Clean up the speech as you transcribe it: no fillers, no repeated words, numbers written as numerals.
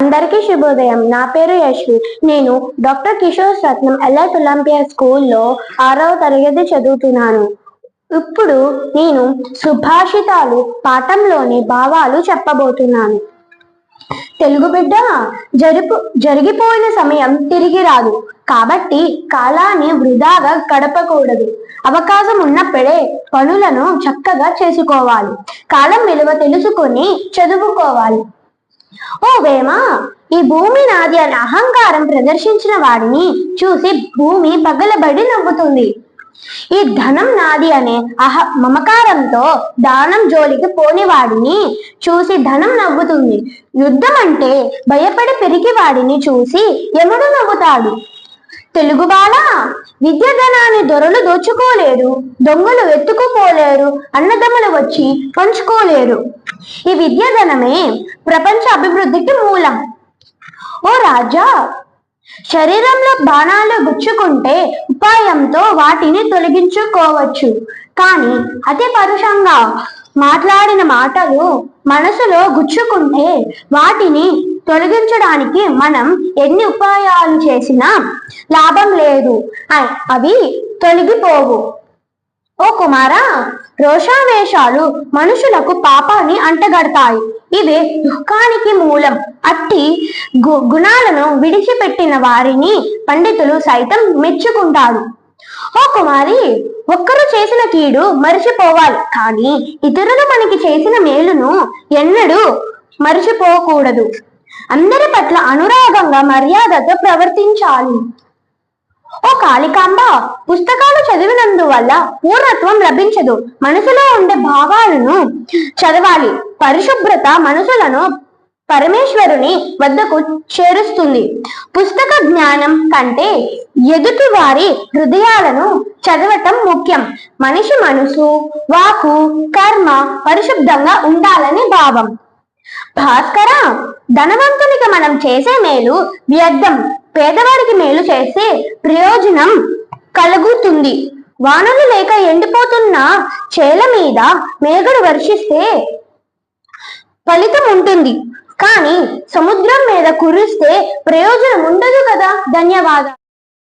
అందరికీ శుభోదయం. నా పేరు యశ్వి. నేను డాక్టర్ కిషోర్ సత్నం ఎల్ఐట్ ఒలింపియా స్కూల్లో 6వ తరగతి చదువుతున్నాను. ఇప్పుడు నేను సుభాషితాలు పాఠంలోని భావాలు చెప్పబోతున్నాను. తెలుగు బిడ్డ, జరిగిపోయిన సమయం తిరిగి రాదు కాబట్టి కాలాన్ని వృధాగా గడపకూడదు. అవకాశం ఉన్నప్పుడే పనులను చక్కగా చేసుకోవాలి. కాలం విలువ తెలుసుకొని చదువుకోవాలి. ఓ వేమ, ఈ భూమి నాది అని అహంకారం ప్రదర్శించిన వాడిని చూసి భూమి పగలబడి నవ్వుతుంది. ఈ ధనం నాది అనే మమకారంతో దానం జోలికి పోని వాడిని చూసి ధనం నవ్వుతుంది. యుద్ధం అంటే భయపడి పెరిగి వాడిని చూసి యముడు నవ్వుతాడు. తెలుగు బాల, విద్యాధనాన్ని దొరలు దోచుకోలేరు, దొంగలు ఎత్తుకుపోలేరు, అన్నదమ్ములు వచ్చి పంచుకోలేరు. ఈ విద్యాధనమే ప్రపంచ అభివృద్ధికి మూలం. ఓ రాజా, శరీరంలో బాణాలు గుచ్చుకుంటే ఉపాయంతో వాటిని తొలగించుకోవచ్చు, కానీ అతి పరుషంగా మాట్లాడిన మాటలు మనసులో గుచ్చుకుంటే వాటిని తొలగించడానికి మనం ఎన్ని ఉపాయాలు చేసినా లాభం లేదు, అవి తొలగిపోవు. ఓ కుమారా, రోషావేశాలు మనుషులకు పాపాన్ని అంటగడతాయి. ఇవే దుఃఖానికి మూలం. అట్టి గుణాలను విడిచిపెట్టిన వారిని పండితులు సైతం మెచ్చుకుంటారు. ఓ కుమారి, ఒక్కరు చేసిన కీడు మరిచిపోవాలి, కానీ ఇతరులు మనకి చేసిన మేలును ఎన్నడూ మరిచిపోకూడదు. అందరి పట్ల అనురాగంగా మర్యాదతో ప్రవర్తించాలి. ఓ కాళికాంబ, పుస్తకాలు చదివినందువల్ల పూర్ణత్వం లభించదు. మనసులో ఉండే భావాలను చదవాలి. పరిశుభ్రత మనసులను పరమేశ్వరుని వద్దకు చేరుస్తుంది. పుస్తక జ్ఞానం కంటే ఎదుటి వారి హృదయాలను చదవటం ముఖ్యం. మనిషి మనసు, వాకు, కర్మ పరిశుద్ధంగా ఉండాలని భావం. భాస్కర, ధనవంతునికి మనం చేసే మేలు వ్యర్థం. పేదవాడికి మేలు చేసే ప్రయోజనం కలుగుతుంది. వానలు లేక ఎండిపోతున్న చేల మీద మేఘడు వర్షిస్తే ఫలితం ఉంటుంది, కానీ సముద్రం మీద కురిస్తే ప్రయోజనం ఉండదు కదా. ధన్యవాదాలు.